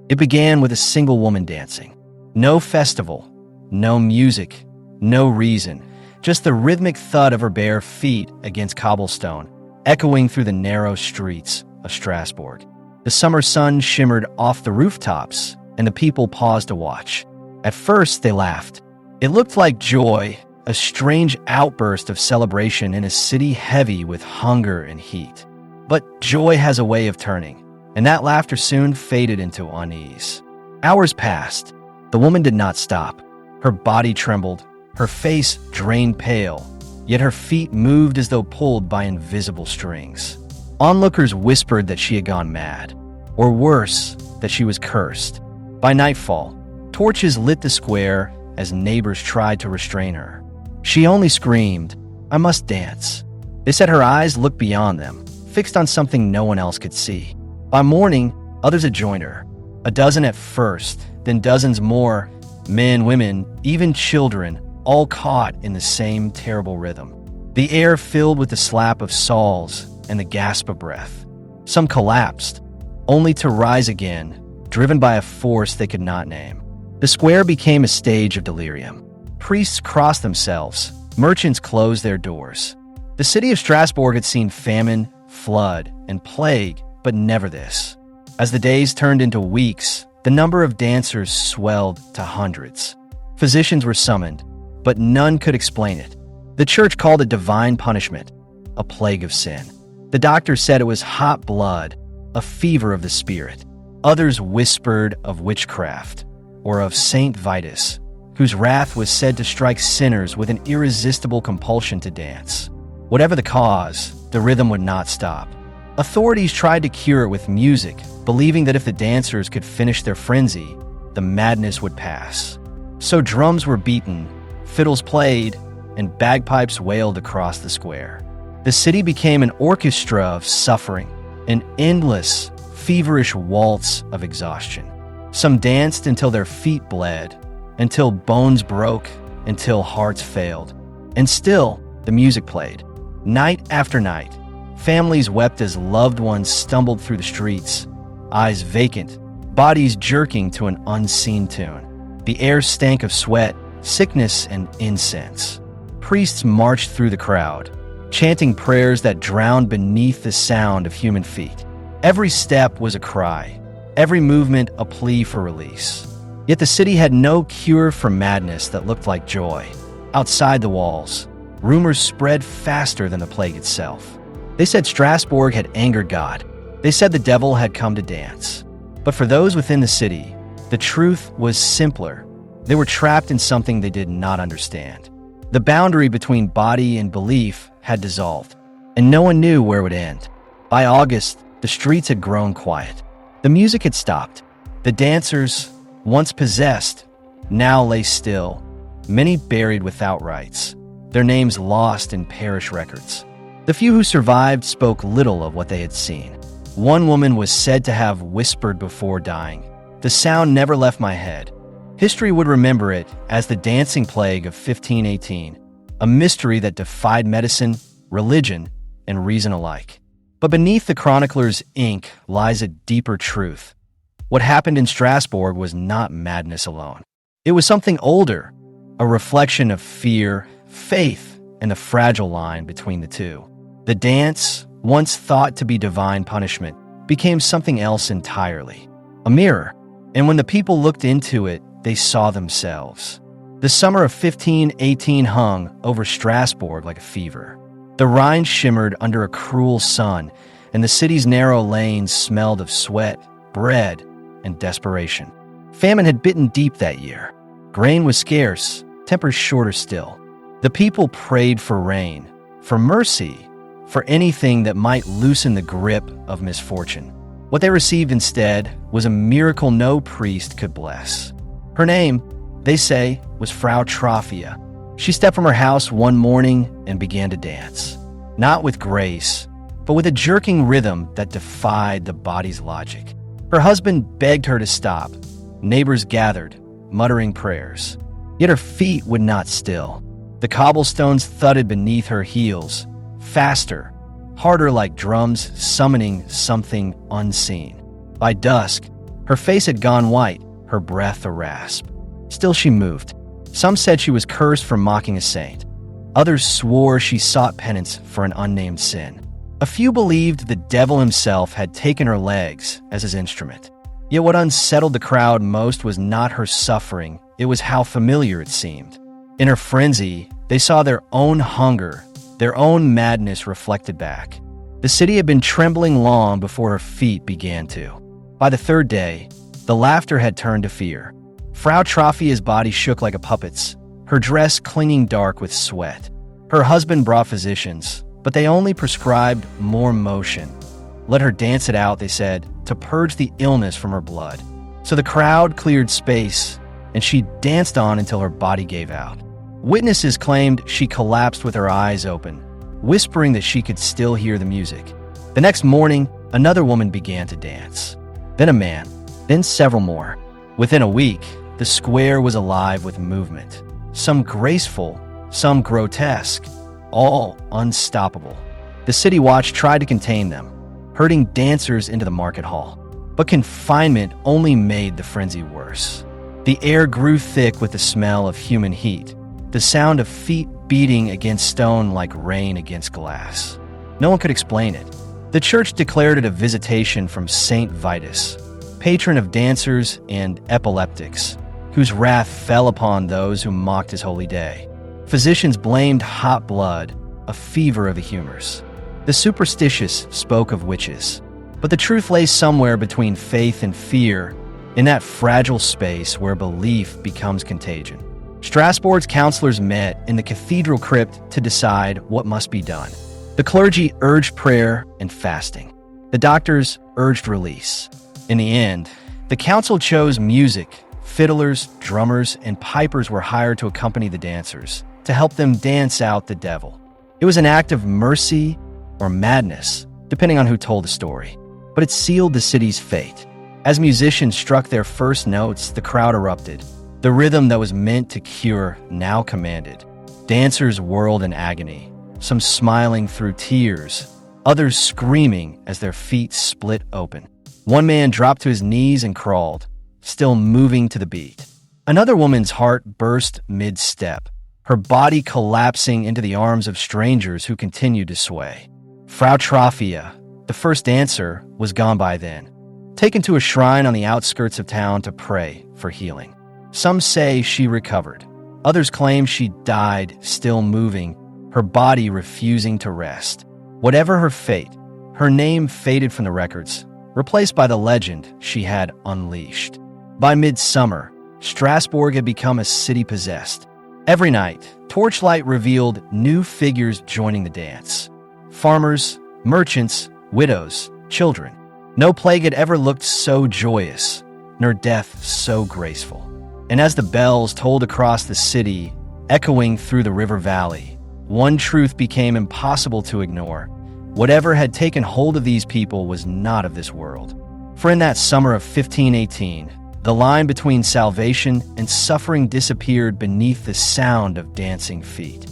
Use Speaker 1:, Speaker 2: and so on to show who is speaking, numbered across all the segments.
Speaker 1: It began with a single woman dancing. No festival, no music, no reason, just the rhythmic thud of her bare feet against cobblestone, echoing through the narrow streets of Strasbourg. The summer sun shimmered off the rooftops, and the people paused to watch. At first, they laughed. It looked like joy, a strange outburst of celebration in a city heavy with hunger and heat. But joy has a way of turning, and that laughter soon faded into unease. Hours passed. The woman did not stop. Her body trembled, her face drained pale, yet her feet moved as though pulled by invisible strings. Onlookers whispered that she had gone mad, or worse, that she was cursed. By nightfall, torches lit the square as neighbors tried to restrain her. She only screamed, "I must dance." They said her eyes looked beyond them, fixed on something no one else could see. By morning, others had joined her. A dozen at first, then dozens more, men, women, even children, all caught in the same terrible rhythm. The air filled with the slap of saws and the gasp of breath. Some collapsed, only to rise again, driven by a force they could not name. The square became a stage of delirium. Priests crossed themselves, merchants closed their doors. The city of Strasbourg had seen famine, flood, and plague, but never this. As the days turned into weeks, the number of dancers swelled to hundreds. Physicians were summoned, but none could explain it. The church called it divine punishment, a plague of sin. The doctors said it was hot blood, a fever of the spirit. Others whispered of witchcraft, or of Saint Vitus, whose wrath was said to strike sinners with an irresistible compulsion to dance. Whatever the cause, the rhythm would not stop. Authorities tried to cure it with music, believing that if the dancers could finish their frenzy, the madness would pass. So drums were beaten, fiddles played, and bagpipes wailed across the square. The city became an orchestra of suffering, an endless, feverish waltz of exhaustion. Some danced until their feet bled, until bones broke, until hearts failed. And still, the music played. Night after night, families wept as loved ones stumbled through the streets, eyes vacant, bodies jerking to an unseen tune. The air stank of sweat, sickness, and incense. Priests marched through the crowd, chanting prayers that drowned beneath the sound of human feet. Every step was a cry, every movement a plea for release. Yet the city had no cure for madness that looked like joy. Outside the walls, rumors spread faster than the plague itself. They said Strasbourg had angered God. They said the devil had come to dance. But for those within the city, the truth was simpler. They were trapped in something they did not understand. The boundary between body and belief had dissolved, and no one knew where it would end. By August, the streets had grown quiet. The music had stopped. The dancers, once possessed, now lay still, many buried without rites, their names lost in parish records. The few who survived spoke little of what they had seen. One woman was said to have whispered before dying, "The sound never left my head." History would remember it as the dancing plague of 1518, a mystery that defied medicine, religion, and reason alike. But beneath the chronicler's ink lies a deeper truth. What happened in Strasbourg was not madness alone. It was something older, a reflection of fear, faith, and the fragile line between the two. The dance, once thought to be divine punishment, became something else entirely, a mirror. And when the people looked into it, they saw themselves. The summer of 1518 hung over Strasbourg like a fever. The Rhine shimmered under a cruel sun, and the city's narrow lanes smelled of sweat, bread, and desperation. Famine had bitten deep that year. Grain was scarce, tempers shorter still. The people prayed for rain, for mercy, for anything that might loosen the grip of misfortune. What they received instead was a miracle no priest could bless. Her name, they say, was Frau Troffea. She stepped from her house one morning and began to dance. Not with grace, but with a jerking rhythm that defied the body's logic. Her husband begged her to stop. Neighbors gathered, muttering prayers. Yet her feet would not still. The cobblestones thudded beneath her heels, faster, harder like drums summoning something unseen. By dusk, Her face had gone white, her breath a rasp. Still she moved. Some said she was cursed for mocking a saint. Others swore she sought penance for an unnamed sin. A few believed the devil himself had taken her legs as his instrument. Yet what unsettled the crowd most was not her suffering, it was how familiar it seemed. In her frenzy, they saw their own hunger, their own madness reflected back. The city had been trembling long before her feet began to. By the third day, the laughter had turned to fear. Frau Troffea's body shook like a puppet's, her dress clinging dark with sweat. Her husband brought physicians, but they only prescribed more motion. Let her dance it out, they said, to purge the illness from her blood. So the crowd cleared space, and she danced on until her body gave out. Witnesses claimed she collapsed with her eyes open, whispering that she could still hear the music. The next morning, another woman began to dance. Then a man, then several more. Within a week, the square was alive with movement. Some graceful, some grotesque, all unstoppable. The city watch tried to contain them, herding dancers into the market hall. But confinement only made the frenzy worse. The air grew thick with the smell of human heat, the sound of feet beating against stone like rain against glass. No one could explain it. The church declared it a visitation from Saint Vitus, patron of dancers and epileptics, whose wrath fell upon those who mocked his holy day. Physicians blamed hot blood, a fever of the humors. The superstitious spoke of witches. But the truth lay somewhere between faith and fear, in that fragile space where belief becomes contagion. Strasbourg's counselors met in the cathedral crypt to decide what must be done. The clergy urged prayer and fasting. The doctors urged release. In the end, the council chose music. Fiddlers, drummers, and pipers were hired to accompany the dancers, to help them dance out the devil. It was an act of mercy or madness, depending on who told the story. But it sealed the city's fate. As musicians struck their first notes, the crowd erupted. The rhythm that was meant to cure now commanded. Dancers whirled in agony, some smiling through tears, others screaming as their feet split open. One man dropped to his knees and crawled, still moving to the beat. Another woman's heart burst mid-step, her body collapsing into the arms of strangers who continued to sway. Frau Troffea, the first dancer, was gone by then, taken to a shrine on the outskirts of town to pray for healing. Some say she recovered. Others claim she died still moving, her body refusing to rest. Whatever her fate, her name faded from the records, replaced by the legend she had unleashed. By midsummer, Strasbourg had become a city possessed. Every night, torchlight revealed new figures joining the dance. Farmers, merchants, widows, children. No plague had ever looked so joyous, nor death so graceful. And as the bells tolled across the city, echoing through the river valley, one truth became impossible to ignore. Whatever had taken hold of these people was not of this world. For in that summer of 1518, the line between salvation and suffering disappeared beneath the sound of dancing feet.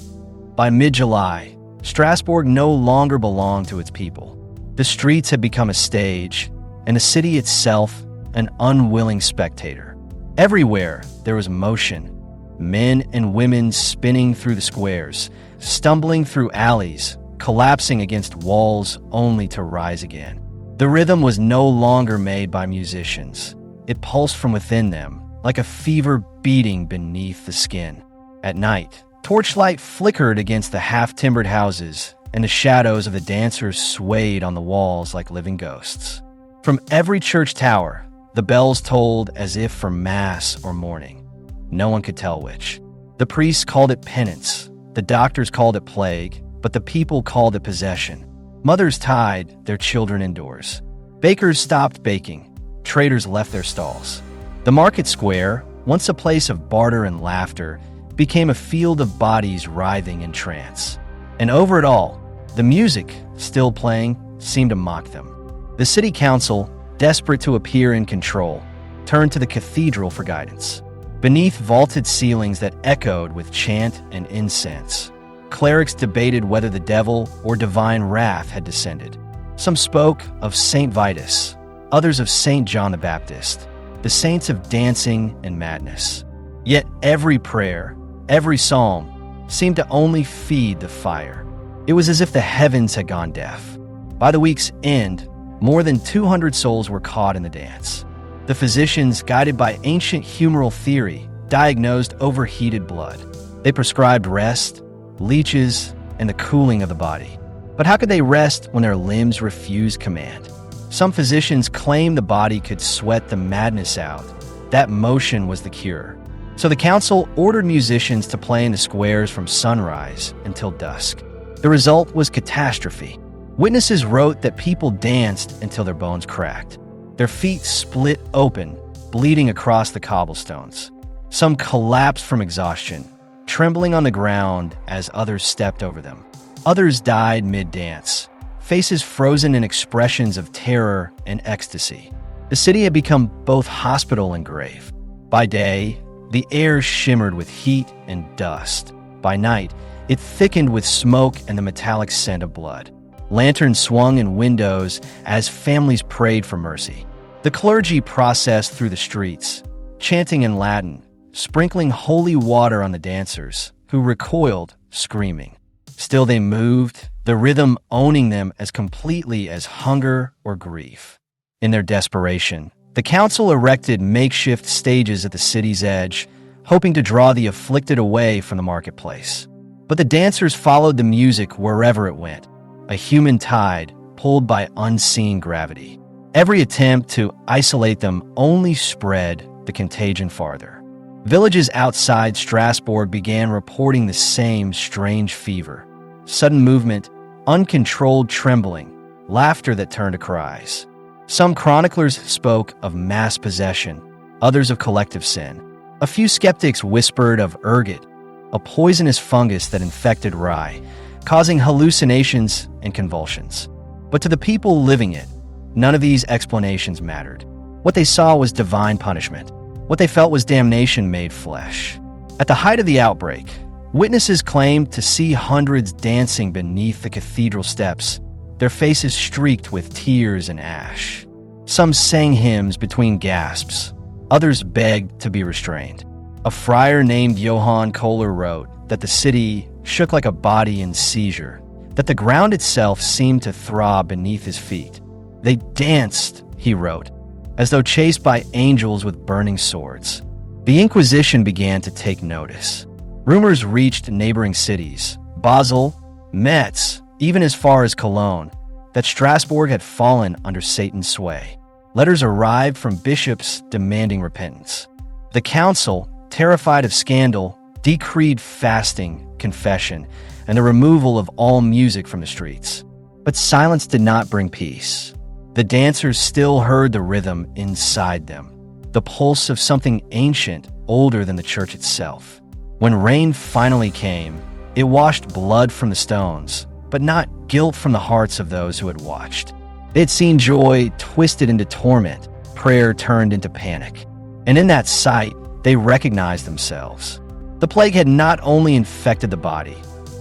Speaker 1: By mid-July, Strasbourg no longer belonged to its people. The streets had become a stage, and the city itself an unwilling spectator. Everywhere there was motion, men and women spinning through the squares, stumbling through alleys, collapsing against walls only to rise again. The rhythm was no longer made by musicians. It pulsed from within them, like a fever beating beneath the skin. At night, torchlight flickered against the half-timbered houses, and the shadows of the dancers swayed on the walls like living ghosts. From every church tower, the bells tolled as if for mass or mourning. No one could tell which. The priests called it penance, the doctors called it plague, but the people called it possession. Mothers tied their children indoors. Bakers stopped baking. Traders left their stalls. The market square, once a place of barter and laughter, became a field of bodies writhing in trance. And over it all, the music, still playing, seemed to mock them. The city council, desperate to appear in control, turned to the cathedral for guidance. Beneath vaulted ceilings that echoed with chant and incense, clerics debated whether the devil or divine wrath had descended. Some spoke of Saint Vitus, others of St. John the Baptist, the saints of dancing and madness. Yet every prayer, every psalm, seemed to only feed the fire. It was as if the heavens had gone deaf. By the week's end, more than 200 souls were caught in the dance. The physicians, guided by ancient humoral theory, diagnosed overheated blood. They prescribed rest, leeches, and the cooling of the body. But how could they rest when their limbs refused command? Some physicians claimed the body could sweat the madness out. That motion was the cure. So the council ordered musicians to play in the squares from sunrise until dusk. The result was catastrophe. Witnesses wrote that people danced until their bones cracked. Their feet split open, bleeding across the cobblestones. Some collapsed from exhaustion, trembling on the ground as others stepped over them. Others died mid-dance, faces frozen in expressions of terror and ecstasy. The city had become both hospital and grave. By day, the air shimmered with heat and dust. By night, it thickened with smoke and the metallic scent of blood. Lanterns swung in windows as families prayed for mercy. The clergy processed through the streets, chanting in Latin, sprinkling holy water on the dancers, who recoiled, screaming. Still they moved, the rhythm owning them as completely as hunger or grief. In their desperation, the council erected makeshift stages at the city's edge, hoping to draw the afflicted away from the marketplace. But the dancers followed the music wherever it went, a human tide pulled by unseen gravity. Every attempt to isolate them only spread the contagion farther. Villages outside Strasbourg began reporting the same strange fever. Sudden movement, uncontrolled trembling, laughter that turned to cries. Some chroniclers spoke of mass possession, others of collective sin. A few skeptics whispered of ergot, a poisonous fungus that infected rye, causing hallucinations and convulsions. But to the people living it, none of these explanations mattered. What they saw was divine punishment. What they felt was damnation made flesh. At the height of the outbreak, witnesses claimed to see hundreds dancing beneath the cathedral steps, their faces streaked with tears and ash. Some sang hymns between gasps. Others begged to be restrained. A friar named Johann Kohler wrote that the city shook like a body in seizure, that the ground itself seemed to throb beneath his feet. They danced, he wrote, as though chased by angels with burning swords. The Inquisition began to take notice. Rumors reached neighboring cities, Basel, Metz, even as far as Cologne, that Strasbourg had fallen under Satan's sway. Letters arrived from bishops demanding repentance. The council, terrified of scandal, decreed fasting, confession, and the removal of all music from the streets. But silence did not bring peace. The dancers still heard the rhythm inside them, the pulse of something ancient, older than the church itself. When rain finally came, it washed blood from the stones, but not guilt from the hearts of those who had watched. They had seen joy twisted into torment, prayer turned into panic. And in that sight, they recognized themselves. The plague had not only infected the body,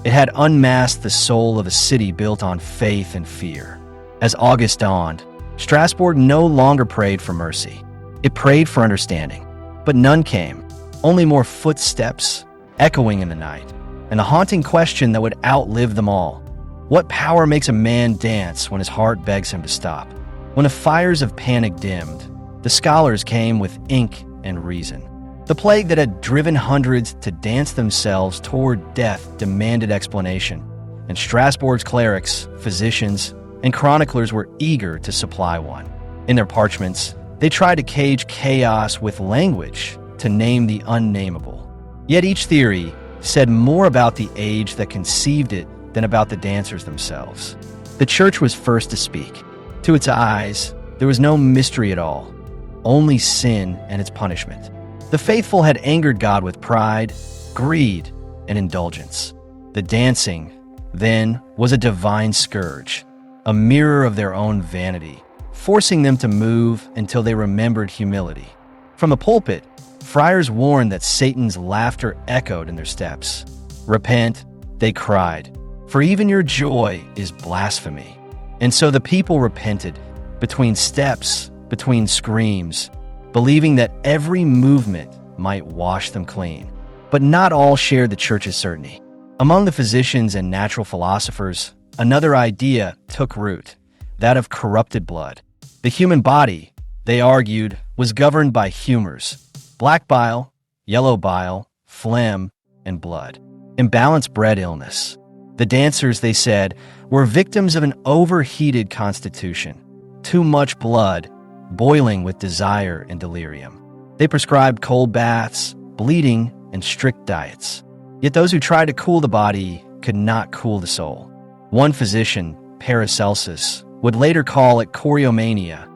Speaker 1: it had unmasked the soul of a city built on faith and fear. As August dawned, Strasbourg no longer prayed for mercy. It prayed for understanding. But none came, only more footsteps echoing in the night, and the haunting question that would outlive them all. What power makes a man dance when his heart begs him to stop? When the fires of panic dimmed, the scholars came with ink and reason. The plague that had driven hundreds to dance themselves toward death demanded explanation, and Strasbourg's clerics, physicians, and chroniclers were eager to supply one. In their parchments, they tried to cage chaos with language to name the unnameable. Yet each theory said more about the age that conceived it than about the dancers themselves. The church was first to speak. To its eyes, there was no mystery at all, only sin and its punishment. The faithful had angered God with pride, greed, and indulgence. The dancing, then, was a divine scourge, a mirror of their own vanity, forcing them to move until they remembered humility. From the pulpit, friars warned that Satan's laughter echoed in their steps. Repent, they cried, for even your joy is blasphemy. And so the people repented. Between steps, between screams, believing that every movement might wash them clean. But not all shared the church's certainty. Among the physicians and natural philosophers, another idea took root, that of corrupted blood. The human body, they argued, was governed by humors: black bile, yellow bile, phlegm, and blood. Imbalance bred illness. The dancers, they said, were victims of an overheated constitution. Too much blood, boiling with desire and delirium. They prescribed cold baths, bleeding, and strict diets. Yet those who tried to cool the body could not cool the soul. One physician, Paracelsus, would later call it choreomania,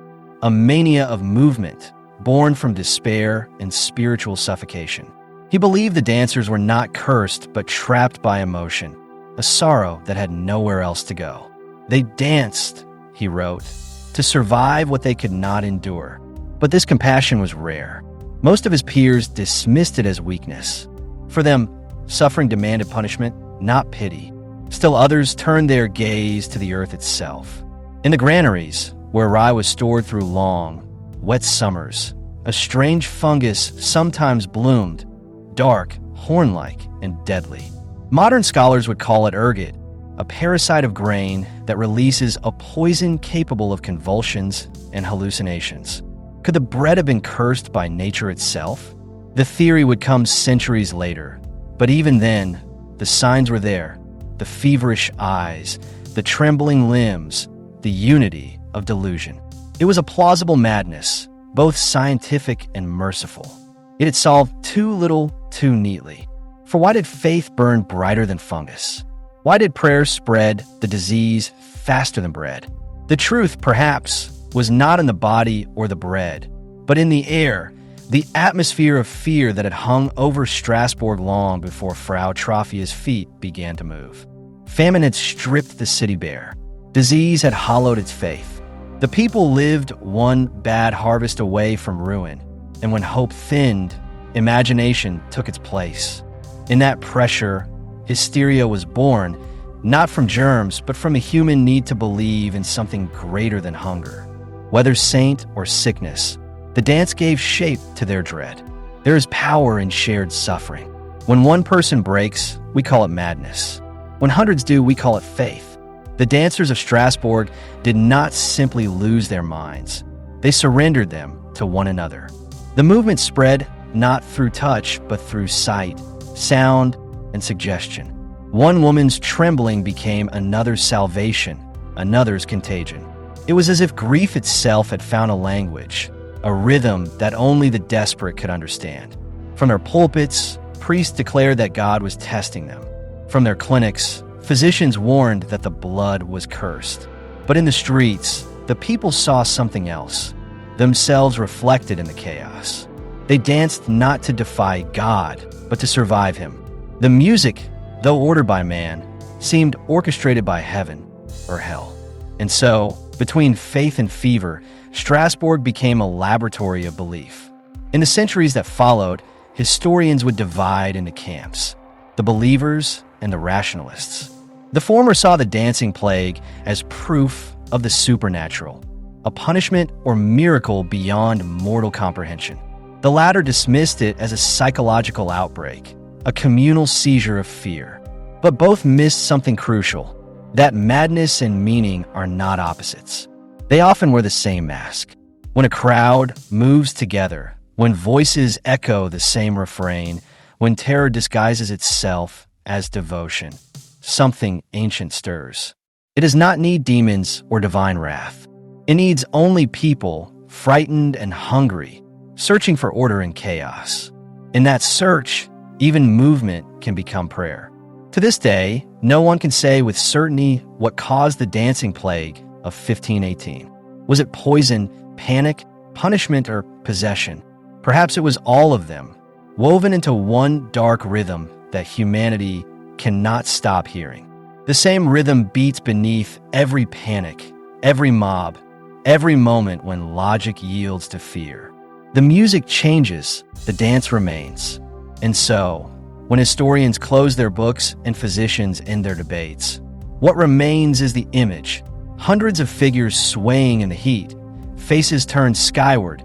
Speaker 1: a mania of movement born from despair and spiritual suffocation. He believed the dancers were not cursed but trapped by emotion, a sorrow that had nowhere else to go. They danced, he wrote, to survive what they could not endure. But this compassion was rare. Most of his peers dismissed it as weakness. For them, suffering demanded punishment, not pity. Still others turned their gaze to the earth itself. In the granaries, where rye was stored through long, wet summers, a strange fungus sometimes bloomed, dark, horn-like, and deadly. Modern scholars would call it ergot, a parasite of grain that releases a poison capable of convulsions and hallucinations. Could the bread have been cursed by nature itself? The theory would come centuries later, but even then, the signs were there: the feverish eyes, the trembling limbs, the unity of delusion. It was a plausible madness, both scientific and merciful. It had solved too little, too neatly. For why did faith burn brighter than fungus? Why did prayer spread the disease faster than bread? The truth, perhaps, was not in the body or the bread, but in the air, the atmosphere of fear that had hung over Strasbourg long before Frau Troffea's feet began to move. Famine had stripped the city bare. Disease had hollowed its faith. The people lived one bad harvest away from ruin, and when hope thinned, imagination took its place. In that pressure, hysteria was born, not from germs, but from a human need to believe in something greater than hunger. Whether saint or sickness, the dance gave shape to their dread. There is power in shared suffering. When one person breaks, we call it madness. When hundreds do, we call it faith. The dancers of Strasbourg did not simply lose their minds. They surrendered them to one another. The movement spread not through touch, but through sight, sound, and suggestion. One woman's trembling became another's salvation, another's contagion. It was as if grief itself had found a language, a rhythm that only the desperate could understand. From their pulpits, priests declared that God was testing them. From their clinics, physicians warned that the blood was cursed. But in the streets, the people saw something else, themselves reflected in the chaos. They danced not to defy God, but to survive him. The music, though ordered by man, seemed orchestrated by heaven or hell. And so, between faith and fever, Strasbourg became a laboratory of belief. In the centuries that followed, historians would divide into camps: the believers and the rationalists. The former saw the dancing plague as proof of the supernatural, a punishment or miracle beyond mortal comprehension. The latter dismissed it as a psychological outbreak, a communal seizure of fear. But both missed something crucial: that madness and meaning are not opposites. They often wear the same mask. When a crowd moves together, when voices echo the same refrain, when terror disguises itself as devotion, something ancient stirs. It does not need demons or divine wrath. It needs only people, frightened and hungry, searching for order in chaos. In that search, even movement can become prayer. To this day, no one can say with certainty what caused the dancing plague of 1518. Was it poison, panic, punishment, or possession? Perhaps it was all of them, woven into one dark rhythm that humanity cannot stop hearing. The same rhythm beats beneath every panic, every mob, every moment when logic yields to fear. The music changes, the dance remains. And so, when historians close their books and physicians end their debates, what remains is the image: hundreds of figures swaying in the heat, faces turned skyward,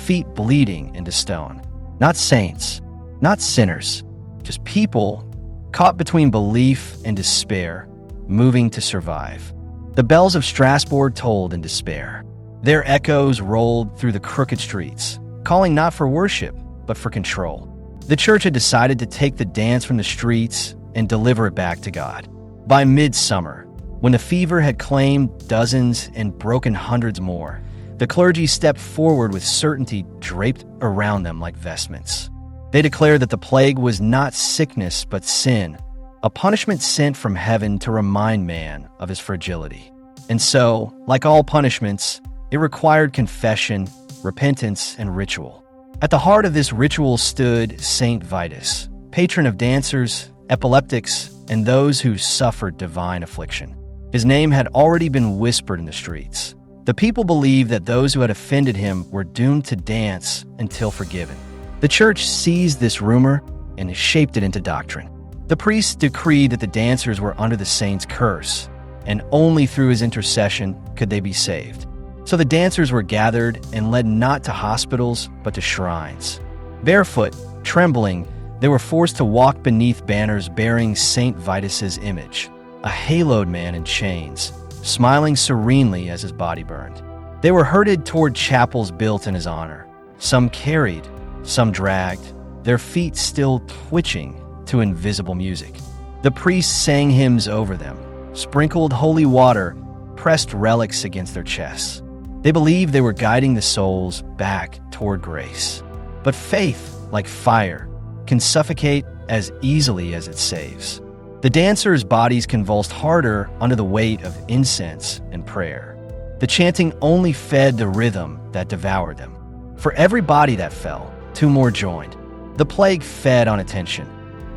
Speaker 1: feet bleeding into stone. Not saints, not sinners, just people caught between belief and despair, moving to survive. The bells of Strasbourg tolled in despair. Their echoes rolled through the crooked streets, calling not for worship, but for control. The church had decided to take the dance from the streets and deliver it back to God. By midsummer, when the fever had claimed dozens and broken hundreds more, the clergy stepped forward with certainty draped around them like vestments. They declared that the plague was not sickness but sin, a punishment sent from heaven to remind man of his fragility. And so, like all punishments, it required confession, repentance, and ritual. At the heart of this ritual stood Saint Vitus, patron of dancers, epileptics, and those who suffered divine affliction. His name had already been whispered in the streets. The people believed that those who had offended him were doomed to dance until forgiven. The church seized this rumor and shaped it into doctrine. The priests decreed that the dancers were under the saint's curse, and only through his intercession could they be saved. So the dancers were gathered and led not to hospitals, but to shrines. Barefoot, trembling, they were forced to walk beneath banners bearing Saint Vitus's image, a haloed man in chains, smiling serenely as his body burned. They were herded toward chapels built in his honor. Some carried, some dragged, their feet still twitching to invisible music. The priests sang hymns over them, sprinkled holy water, pressed relics against their chests. They believed they were guiding the souls back toward grace. But faith, like fire, can suffocate as easily as it saves. The dancers' bodies convulsed harder under the weight of incense and prayer. The chanting only fed the rhythm that devoured them. For every body that fell, two more joined. The plague fed on attention,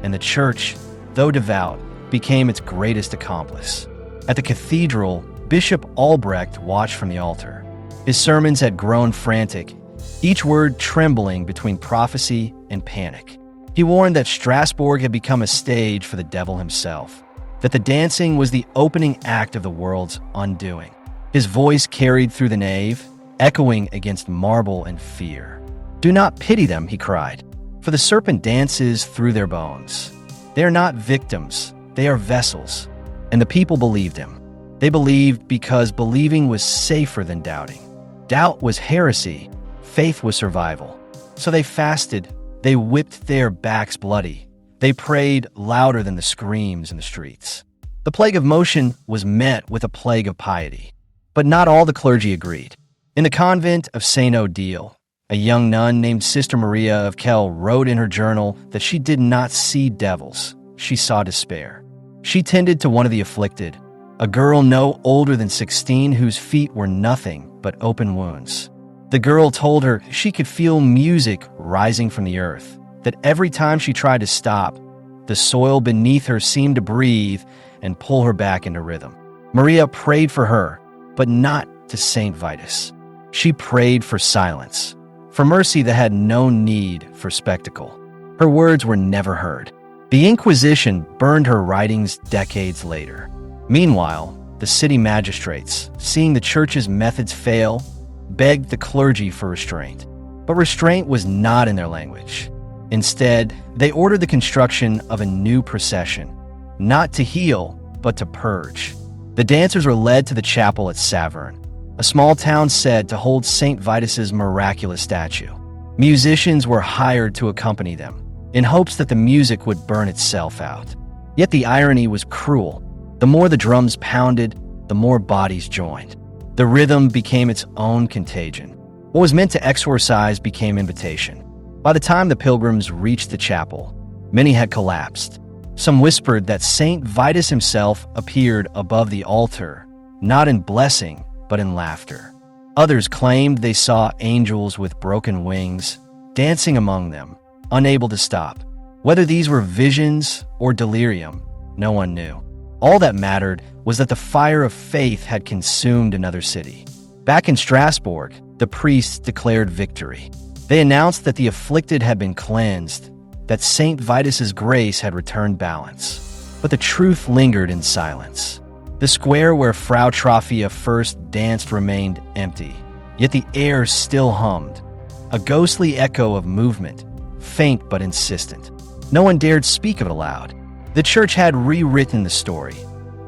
Speaker 1: and the church, though devout, became its greatest accomplice. At the cathedral, Bishop Albrecht watched from the altar. His sermons had grown frantic, each word trembling between prophecy and panic. He warned that Strasbourg had become a stage for the devil himself, that the dancing was the opening act of the world's undoing. His voice carried through the nave, echoing against marble and fear. "Do not pity them," he cried, "for the serpent dances through their bones. They are not victims, they are vessels." And the people believed him. They believed because believing was safer than doubting. Doubt was heresy, faith was survival. So they fasted, they whipped their backs bloody. They prayed louder than the screams in the streets. The plague of motion was met with a plague of piety. But not all the clergy agreed. In the convent of St. Odile, a young nun named Sister Maria of Kell wrote in her journal that she did not see devils, she saw despair. She tended to one of the afflicted, a girl no older than 16 whose feet were nothing but open wounds. The girl told her she could feel music rising from the earth, that every time she tried to stop, the soil beneath her seemed to breathe and pull her back into rhythm. Maria prayed for her, but not to Saint Vitus. She prayed for silence, for mercy that had no need for spectacle. Her words were never heard. The Inquisition burned her writings decades later. Meanwhile, the city magistrates, seeing the church's methods fail, begged the clergy for restraint. But restraint was not in their language. Instead, they ordered the construction of a new procession, not to heal, but to purge. The dancers were led to the chapel at Saverne, a small town said to hold St. Vitus's miraculous statue. Musicians were hired to accompany them, in hopes that the music would burn itself out. Yet the irony was cruel. The more the drums pounded, the more bodies joined. The rhythm became its own contagion. What was meant to exorcise became invitation. By the time the pilgrims reached the chapel, many had collapsed. Some whispered that St. Vitus himself appeared above the altar, not in blessing, but in laughter. Others claimed they saw angels with broken wings, dancing among them, unable to stop. Whether these were visions or delirium, no one knew. All that mattered was that the fire of faith had consumed another city. Back in Strasbourg, the priests declared victory. They announced that the afflicted had been cleansed, that St. Vitus's grace had returned balance. But the truth lingered in silence. The square where Frau Troffea first danced remained empty. yet the air still hummed, a ghostly echo of movement, faint but insistent. No one dared speak of it aloud. The church had rewritten the story.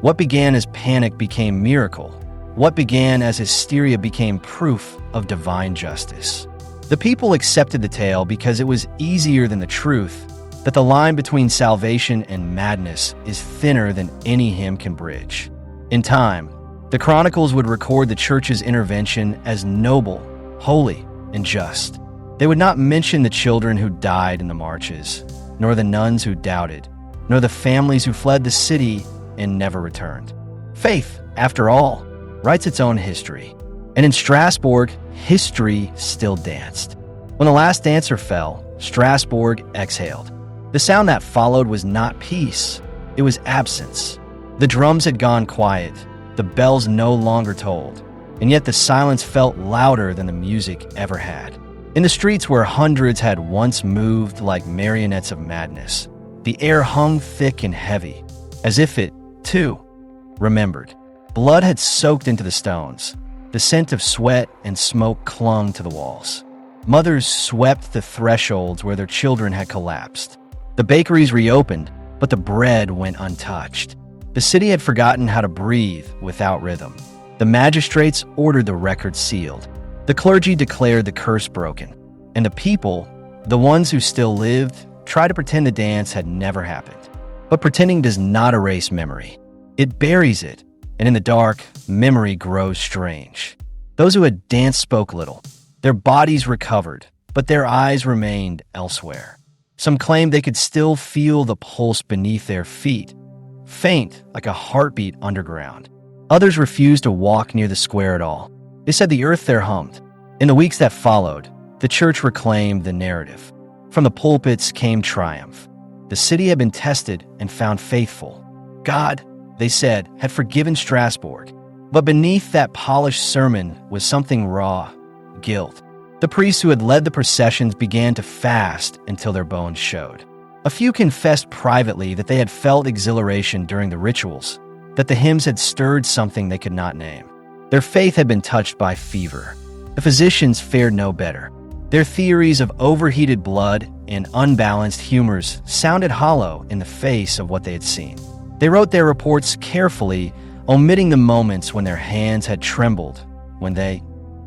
Speaker 1: What began as panic became miracle. What began as hysteria became proof of divine justice. The people accepted the tale because it was easier than the truth that the line between salvation and madness is thinner than any hymn can bridge. In time, the chronicles would record the church's intervention as noble, holy, and just. They would not mention the children who died in the marches, nor the nuns who doubted, nor the families who fled the city and never returned. Faith, after all, writes its own history. And in Strasbourg, history still danced. When the last dancer fell, Strasbourg exhaled. The sound that followed was not peace, it was absence. The drums had gone quiet, the bells no longer tolled, and yet the silence felt louder than the music ever had. In the streets where hundreds had once moved like marionettes of madness, the air hung thick and heavy, as if it, too, remembered. Blood had soaked into the stones. The scent of sweat and smoke clung to the walls. Mothers swept the thresholds where their children had collapsed. The bakeries reopened, but the bread went untouched. The city had forgotten how to breathe without rhythm. The magistrates ordered the record sealed. The clergy declared the curse broken. And the people, the ones who still lived, tried to pretend the dance had never happened. But pretending does not erase memory. It buries it, and in the dark, memory grows strange. Those who had danced spoke little. Their bodies recovered, but their eyes remained elsewhere. Some claimed they could still feel the pulse beneath their feet, faint like a heartbeat underground. Others refused to walk near the square at all. They said the earth there hummed. In the weeks that followed, the church reclaimed the narrative. From the pulpits came triumph. The city had been tested and found faithful. God, they said, had forgiven Strasbourg. But beneath that polished sermon was something raw, guilt. The priests who had led the processions began to fast until their bones showed. A few confessed privately that they had felt exhilaration during the rituals, that the hymns had stirred something they could not name. Their faith had been touched by fever. The physicians fared no better. Their theories of overheated blood and unbalanced humors sounded hollow in the face of what they had seen. They wrote their reports carefully, omitting the moments when their hands had trembled, when they,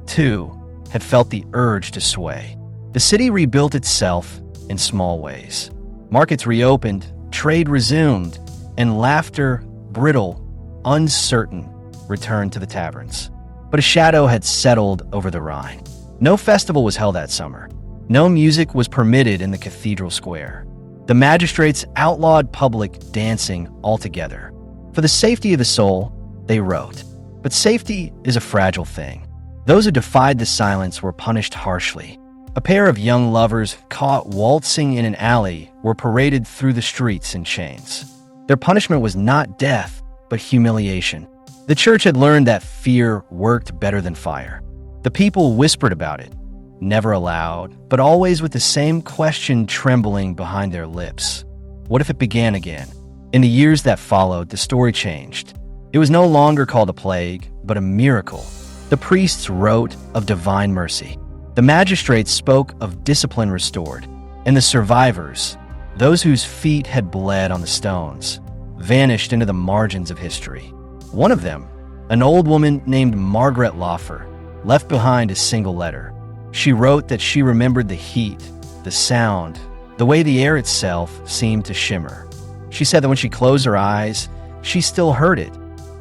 Speaker 1: too, had felt the urge to sway. The city rebuilt itself in small ways. Markets reopened, trade resumed, and laughter, brittle, uncertain, returned to the taverns. But a shadow had settled over the Rhine. No festival was held that summer. No music was permitted in the cathedral square. The magistrates outlawed public dancing altogether. For the safety of the soul, they wrote. But safety is a fragile thing. Those who defied the silence were punished harshly. A pair of young lovers caught waltzing in an alley were paraded through the streets in chains. Their punishment was not death, but humiliation. The church had learned that fear worked better than fire. The people whispered about it, never aloud, but always with the same question trembling behind their lips. What if it began again? In the years that followed, the story changed. It was no longer called a plague, but a miracle. The priests wrote of divine mercy. The magistrates spoke of discipline restored. And the survivors, those whose feet had bled on the stones, vanished into the margins of history. One of them, an old woman named Margaret Laufer, left behind a single letter. She wrote that she remembered the heat, the sound, the way the air itself seemed to shimmer. She said that when she closed her eyes, she still heard it,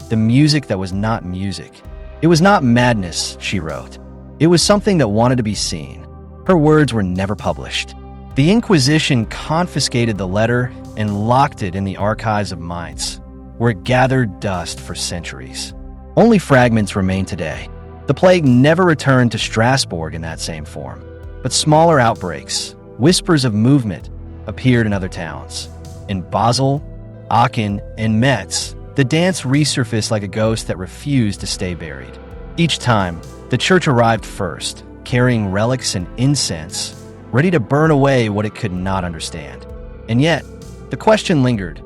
Speaker 1: the music that was not music. It was not madness, she wrote. It was something that wanted to be seen. Her words were never published. The Inquisition confiscated the letter and locked it in the archives of Mainz, where it gathered dust for centuries. Only fragments remain today. The plague never returned to Strasbourg in that same form, but smaller outbreaks, whispers of movement, appeared in other towns. In Basel, Aachen, and Metz, the dance resurfaced like a ghost that refused to stay buried. Each time, the church arrived first, carrying relics and incense, ready to burn away what it could not understand. And yet, the question lingered.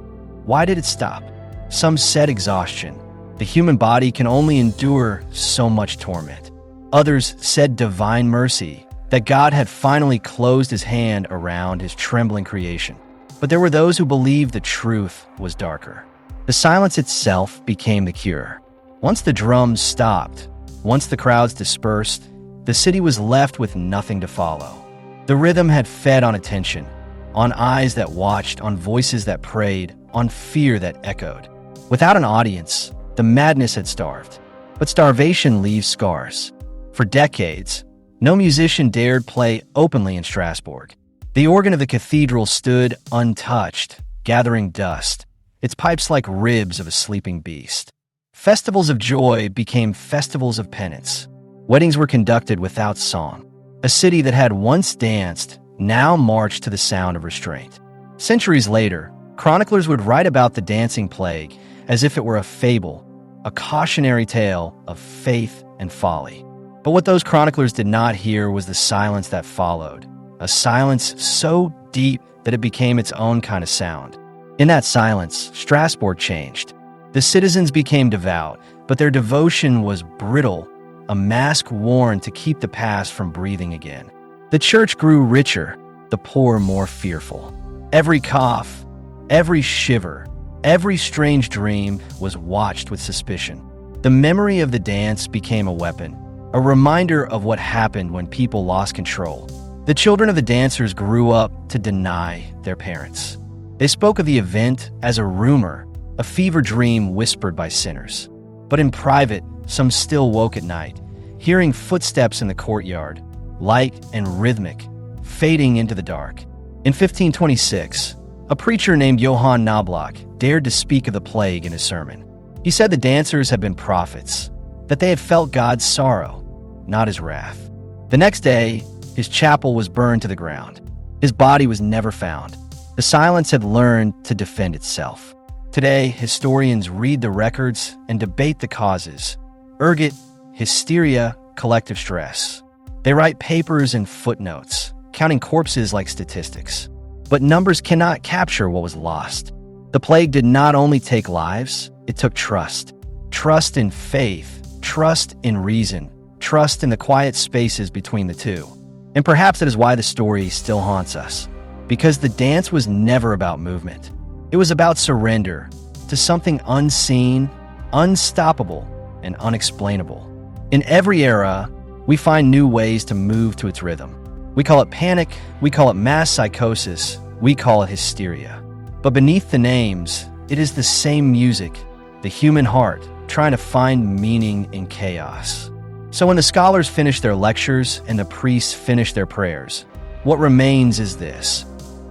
Speaker 1: Why did it stop? Some said exhaustion. The human body can only endure so much torment. Others said divine mercy, that God had finally closed his hand around his trembling creation. But there were those who believed the truth was darker. The silence itself became the cure. Once the drums stopped, once the crowds dispersed, the city was left with nothing to follow. The rhythm had fed on attention, on eyes that watched, on voices that prayed, on fear that echoed. Without an audience, the madness had starved. But starvation leaves scars. For decades, no musician dared play openly in Strasbourg. The organ of the cathedral stood untouched, gathering dust, its pipes like ribs of a sleeping beast. Festivals of joy became festivals of penance. Weddings were conducted without song. A city that had once danced now marched to the sound of restraint. Centuries later, chroniclers would write about the dancing plague as if it were a fable, a cautionary tale of faith and folly. But what those chroniclers did not hear was the silence that followed, a silence so deep that it became its own kind of sound. In that silence, Strasbourg changed. The citizens became devout, but their devotion was brittle, a mask worn to keep the past from breathing again. The church grew richer, the poor more fearful. Every cough, every shiver, every strange dream was watched with suspicion. The memory of the dance became a weapon, a reminder of what happened when people lost control. The children of the dancers grew up to deny their parents. They spoke of the event as a rumor, a fever dream whispered by sinners. But in private, some still woke at night, hearing footsteps in the courtyard, light and rhythmic, fading into the dark. In 1526, a preacher named Johann Knobloch dared to speak of the plague in his sermon. He said the dancers had been prophets, that they had felt God's sorrow, not his wrath. The next day, his chapel was burned to the ground. His body was never found. The silence had learned to defend itself. Today, historians read the records and debate the causes. Ergot, hysteria, collective stress. They write papers and footnotes, counting corpses like statistics. But numbers cannot capture what was lost. The plague did not only take lives, it took trust. Trust in faith, trust in reason, trust in the quiet spaces between the two. And perhaps that is why the story still haunts us. Because the dance was never about movement. It was about surrender to something unseen, unstoppable, and unexplainable. In every era, we find new ways to move to its rhythm. We call it panic, we call it mass psychosis, we call it hysteria. But beneath the names, it is the same music, the human heart, trying to find meaning in chaos. So when the scholars finish their lectures and the priests finish their prayers, what remains is this: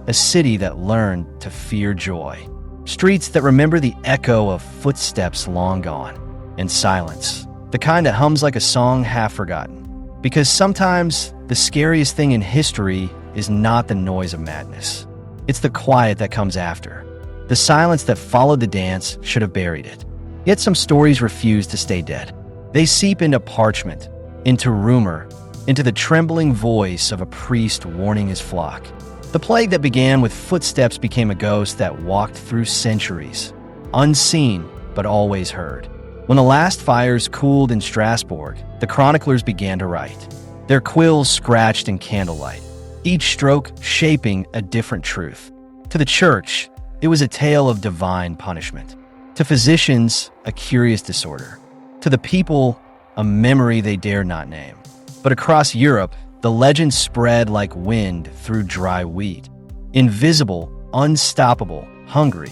Speaker 1: a city that learned to fear joy, streets that remember the echo of footsteps long gone, and silence, the kind that hums like a song half forgotten. Because sometimes the scariest thing in history is not the noise of madness. It's the quiet that comes after. The silence that followed the dance should have buried it. Yet some stories refuse to stay dead. They seep into parchment, into rumor, into the trembling voice of a priest warning his flock. The plague that began with footsteps became a ghost that walked through centuries, unseen but always heard. When the last fires cooled in Strasbourg, the chroniclers began to write, their quills scratched in candlelight, each stroke shaping a different truth. To the church, it was a tale of divine punishment. To physicians, a curious disorder. To the people, a memory they dare not name. But across Europe, the legend spread like wind through dry wheat. Invisible, unstoppable, hungry.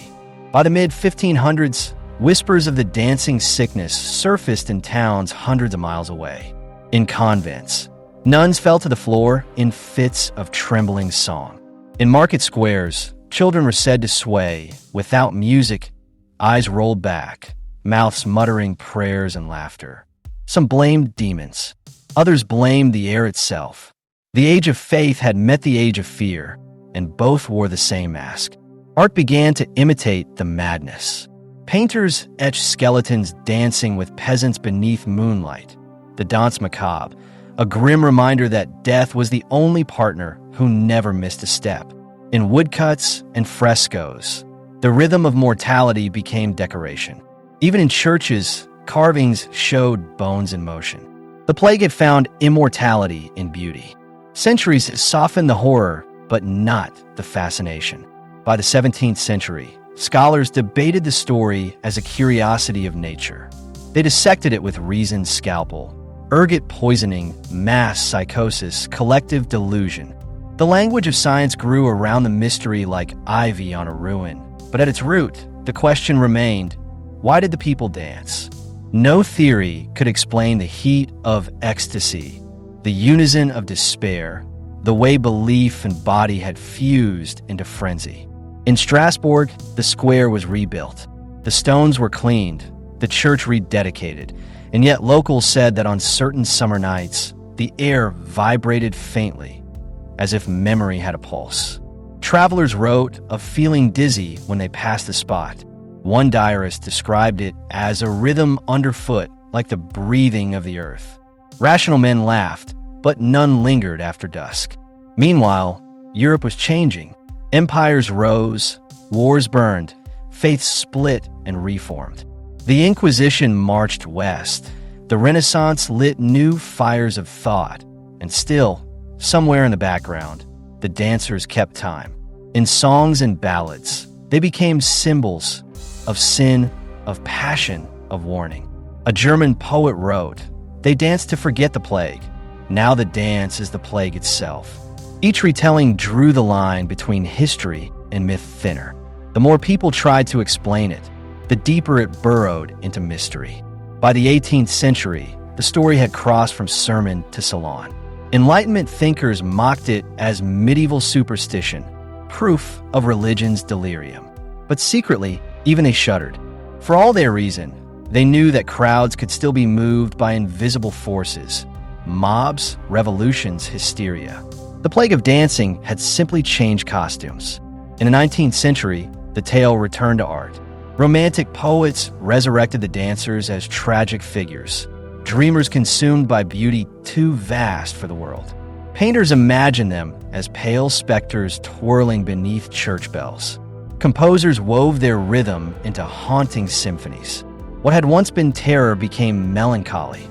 Speaker 1: By the mid-1500s, whispers of the dancing sickness surfaced in towns hundreds of miles away. In convents, nuns fell to the floor in fits of trembling song. In market squares, children were said to sway, without music, eyes rolled back, mouths muttering prayers and laughter. Some blamed demons. Others blamed the air itself. The age of faith had met the age of fear, and both wore the same mask. Art began to imitate the madness. Painters etched skeletons dancing with peasants beneath moonlight, the danse macabre, a grim reminder that death was the only partner who never missed a step. In woodcuts and frescoes, the rhythm of mortality became decoration. Even in churches, carvings showed bones in motion. The plague had found immortality in beauty. Centuries had softened the horror, but not the fascination. By the 17th century, scholars debated the story as a curiosity of nature. They dissected it with reason's scalpel. Ergot poisoning, mass psychosis, collective delusion. The language of science grew around the mystery like ivy on a ruin. But at its root, the question remained, why did the people dance? No theory could explain the heat of ecstasy, the unison of despair, the way belief and body had fused into frenzy. In Strasbourg, the square was rebuilt. The stones were cleaned, the church rededicated, and yet locals said that on certain summer nights, the air vibrated faintly, as if memory had a pulse. Travelers wrote of feeling dizzy when they passed the spot. One diarist described it as a rhythm underfoot, like the breathing of the earth. Rational men laughed, but none lingered after dusk. Meanwhile, Europe was changing. Empires rose, wars burned, faiths split and reformed. The Inquisition marched west. The Renaissance lit new fires of thought. And still, somewhere in the background, the dancers kept time. In songs and ballads, they became symbols of sin, of passion, of warning. A German poet wrote, "They danced to forget the plague. Now the dance is the plague itself." Each retelling drew the line between history and myth thinner. The more people tried to explain it, the deeper it burrowed into mystery. By the 18th century, the story had crossed from sermon to salon. Enlightenment thinkers mocked it as medieval superstition, proof of religion's delirium. But secretly, even they shuddered. For all their reason, they knew that crowds could still be moved by invisible forces. Mobs, revolutions, hysteria. The plague of dancing had simply changed costumes. In the 19th century, the tale returned to art. Romantic poets resurrected the dancers as tragic figures, dreamers consumed by beauty too vast for the world. Painters imagined them as pale specters twirling beneath church bells. Composers wove their rhythm into haunting symphonies. What had once been terror became melancholy.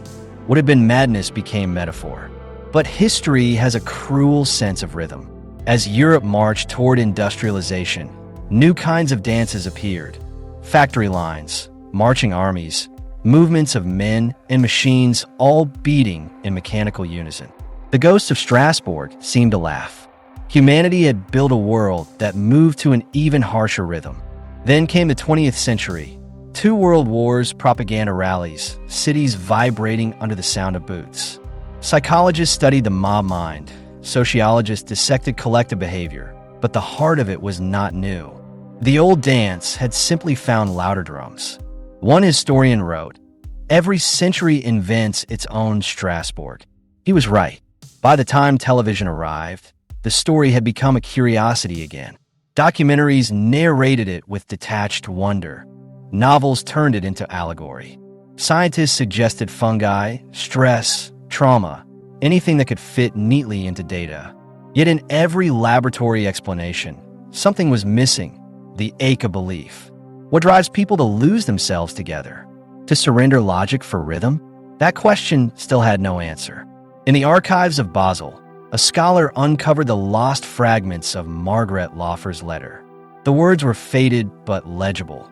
Speaker 1: What had been madness became metaphor. But history has a cruel sense of rhythm. As Europe marched toward industrialization, new kinds of dances appeared. Factory lines, marching armies, movements of men and machines all beating in mechanical unison. The ghosts of Strasbourg seemed to laugh. Humanity had built a world that moved to an even harsher rhythm. Then came the 20th century. 2 world wars, propaganda rallies, cities vibrating under the sound of boots. Psychologists studied the mob mind. Sociologists dissected collective behavior. But the heart of it was not new. The old dance had simply found louder drums. One historian wrote, "Every century invents its own Strasbourg." He was right. By the time television arrived, the story had become a curiosity again. Documentaries narrated it with detached wonder. Novels turned it into allegory. Scientists suggested fungi, stress, trauma, anything that could fit neatly into data. Yet in every laboratory explanation, something was missing, the ache of belief. What drives people to lose themselves together? To surrender logic for rhythm? That question still had no answer. In the archives of Basel, a scholar uncovered the lost fragments of Margaret Laufer's letter. The words were faded but legible.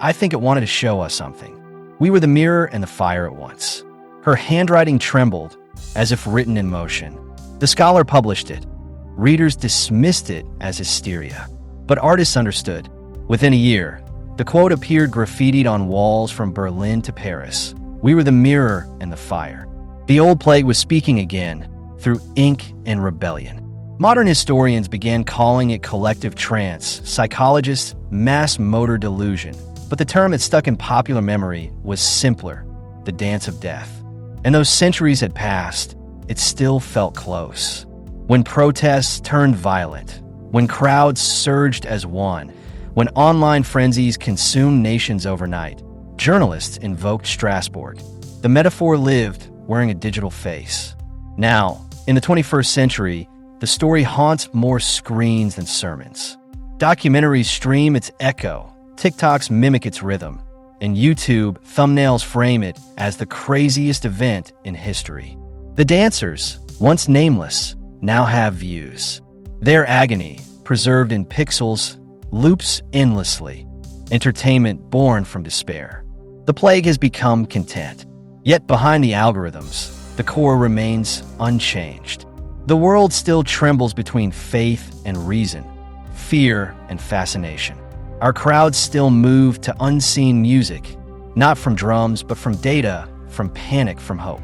Speaker 1: I think it wanted to show us something. We were the mirror and the fire at once. Her handwriting trembled, as if written in motion. The scholar published it. Readers dismissed it as hysteria. But artists understood. Within a year, the quote appeared graffitied on walls from Berlin to Paris. We were the mirror and the fire. The old plague was speaking again, through ink and rebellion. Modern historians began calling it collective trance, psychologists, mass motor delusion. But the term that stuck in popular memory was simpler, the dance of death. And though centuries had passed, it still felt close. When protests turned violent, when crowds surged as one, when online frenzies consumed nations overnight, journalists invoked Strasbourg. The metaphor lived, wearing a digital face. Now, in the 21st century, the story haunts more screens than sermons. Documentaries stream its echo, TikToks mimic its rhythm, and YouTube thumbnails frame it as the craziest event in history. The dancers, once nameless, now have views. Their agony, preserved in pixels, loops endlessly. Entertainment born from despair. The plague has become content. Yet behind the algorithms, the core remains unchanged. The world still trembles between faith and reason, fear and fascination. Our crowds still move to unseen music, not from drums, but from data, from panic, from hope.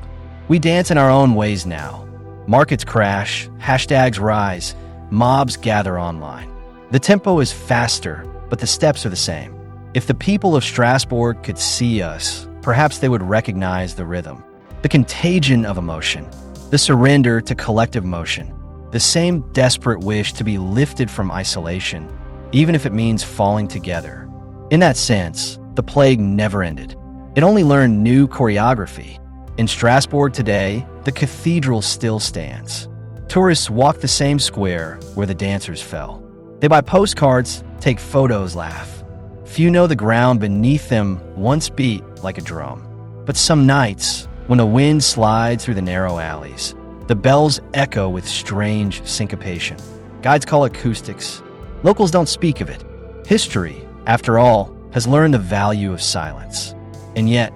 Speaker 1: We dance in our own ways now. Markets crash, hashtags rise, mobs gather online. The tempo is faster, but the steps are the same. If the people of Strasbourg could see us, perhaps they would recognize the rhythm, the contagion of emotion, the surrender to collective motion, the same desperate wish to be lifted from isolation, even if it means falling together. In that sense, the plague never ended. It only learned new choreography. In Strasbourg today, the cathedral still stands. Tourists walk the same square where the dancers fell. They buy postcards, take photos, laugh. Few know the ground beneath them once beat like a drum. But some nights, when the wind slides through the narrow alleys, the bells echo with strange syncopation. Guides call it acoustics. Locals don't speak of it. History, after all, has learned the value of silence. And yet,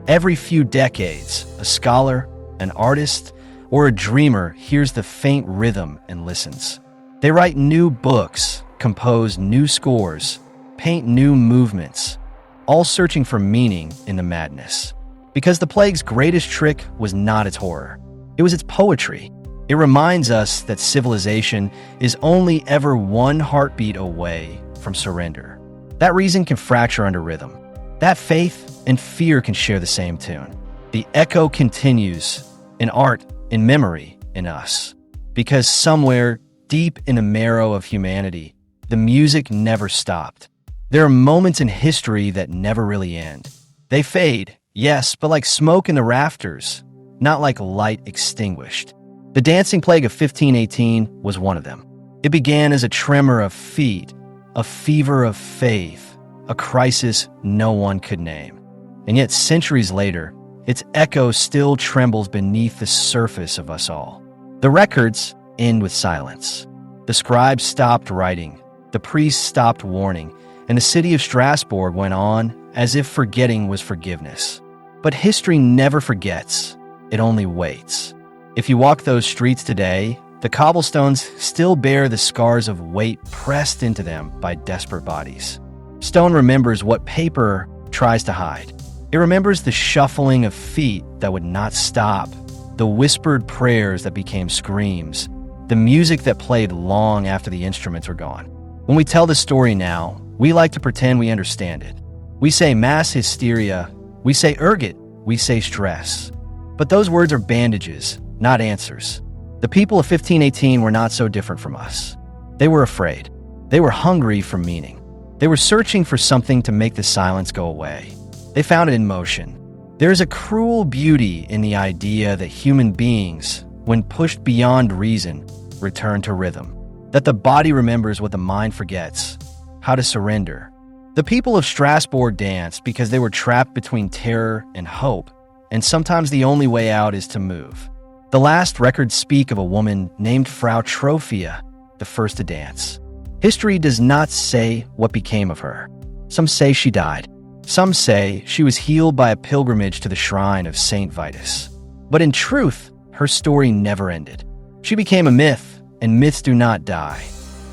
Speaker 1: every few decades, a scholar, an artist, or a dreamer hears the faint rhythm and listens. They write new books, compose new scores, paint new movements, all searching for meaning in the madness. Because the plague's greatest trick was not its horror. It was its poetry. It reminds us that civilization is only ever one heartbeat away from surrender. That reason can fracture under rhythm. That faith and fear can share the same tune. The echo continues in art, in memory, in us. Because somewhere deep in the marrow of humanity, the music never stopped. There are moments in history that never really end. They fade, yes, but like smoke in the rafters, not like light extinguished. The dancing plague of 1518 was one of them. It began as a tremor of feet, a fever of faith, a crisis no one could name. And yet centuries later, its echo still trembles beneath the surface of us all. The records end with silence. The scribes stopped writing, the priests stopped warning, and the city of Strasbourg went on as if forgetting was forgiveness. But history never forgets, it only waits. If you walk those streets today, the cobblestones still bear the scars of weight pressed into them by desperate bodies. Stone remembers what paper tries to hide. It remembers the shuffling of feet that would not stop, the whispered prayers that became screams, the music that played long after the instruments were gone. When we tell the story now, we like to pretend we understand it. We say mass hysteria, we say ergot, we say stress. But those words are bandages, not answers. The people of 1518 were not so different from us. They were afraid. They were hungry for meaning. They were searching for something to make the silence go away. They found it in motion. There is a cruel beauty in the idea that human beings, when pushed beyond reason, return to rhythm. That the body remembers what the mind forgets, how to surrender. The people of Strasbourg danced because they were trapped between terror and hope, and sometimes the only way out is to move. The last records speak of a woman named Frau Troffea, the first to dance. History does not say what became of her. Some say she died. Some say she was healed by a pilgrimage to the shrine of Saint Vitus. But in truth, her story never ended. She became a myth, and myths do not die.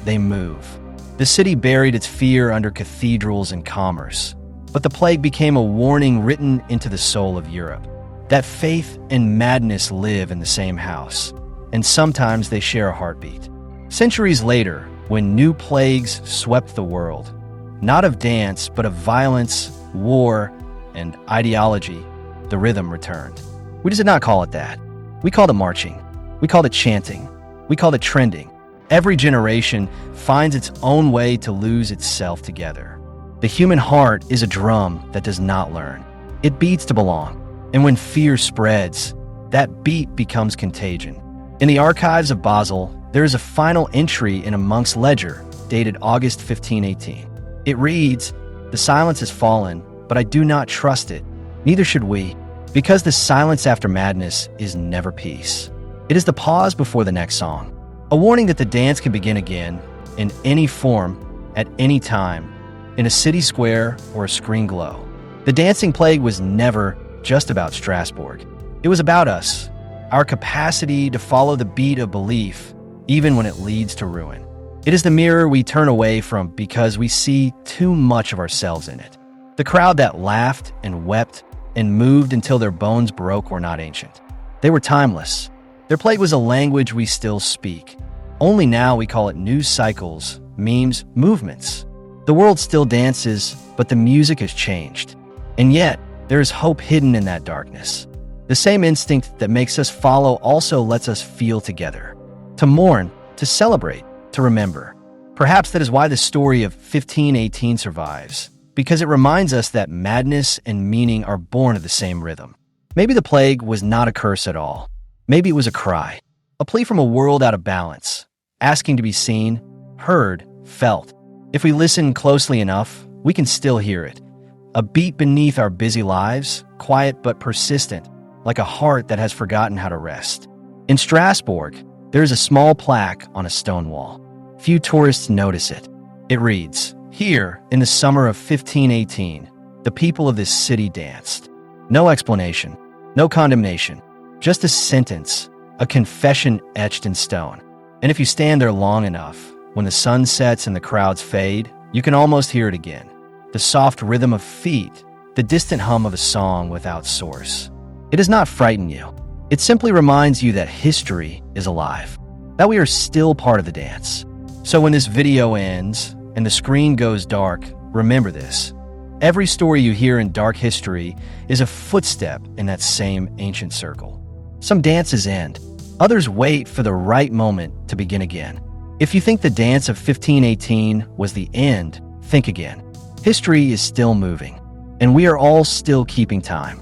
Speaker 1: They move. The city buried its fear under cathedrals and commerce. But the plague became a warning written into the soul of Europe. That faith and madness live in the same house, and sometimes they share a heartbeat. Centuries later, when new plagues swept the world, not of dance, but of violence, war, and ideology, the rhythm returned. We did not call it that. We called it marching. We called it chanting. We called it trending. Every generation finds its own way to lose itself together. The human heart is a drum that does not learn. It beats to belong. And when fear spreads, that beat becomes contagion. In the archives of Basel, there is a final entry in a monk's ledger, dated August 1518. It reads, "The silence has fallen, but I do not trust it. Neither should we, because the silence after madness is never peace. It is the pause before the next song, a warning that the dance can begin again, in any form, at any time, in a city square or a screen glow. The dancing plague was never just about Strasbourg. It was about us, our capacity to follow the beat of belief, even when it leads to ruin. It is the mirror we turn away from because we see too much of ourselves in it. The crowd that laughed and wept and moved until their bones broke were not ancient. They were timeless. Their plague was a language we still speak. Only now we call it news cycles, memes, movements. The world still dances, but the music has changed. And yet, there is hope hidden in that darkness. The same instinct that makes us follow also lets us feel together. To mourn, to celebrate, to remember. Perhaps that is why the story of 1518 survives, because it reminds us that madness and meaning are born of the same rhythm. Maybe the plague was not a curse at all. Maybe it was a cry, a plea from a world out of balance, asking to be seen, heard, felt. If we listen closely enough, we can still hear it. A beat beneath our busy lives, quiet but persistent, like a heart that has forgotten how to rest. In Strasbourg, there is a small plaque on a stone wall. Few tourists notice it. It reads, "Here, in the summer of 1518, the people of this city danced." No explanation, no condemnation, just a sentence, a confession etched in stone. And if you stand there long enough, when the sun sets and the crowds fade, you can almost hear it again. The soft rhythm of feet, the distant hum of a song without source. It does not frighten you. It simply reminds you that history is alive, that we are still part of the dance. So when this video ends and the screen goes dark, remember this. Every story you hear in dark history is a footstep in that same ancient circle. Some dances end. Others wait for the right moment to begin again. If you think the dance of 1518 was the end, think again. History is still moving, and we are all still keeping time.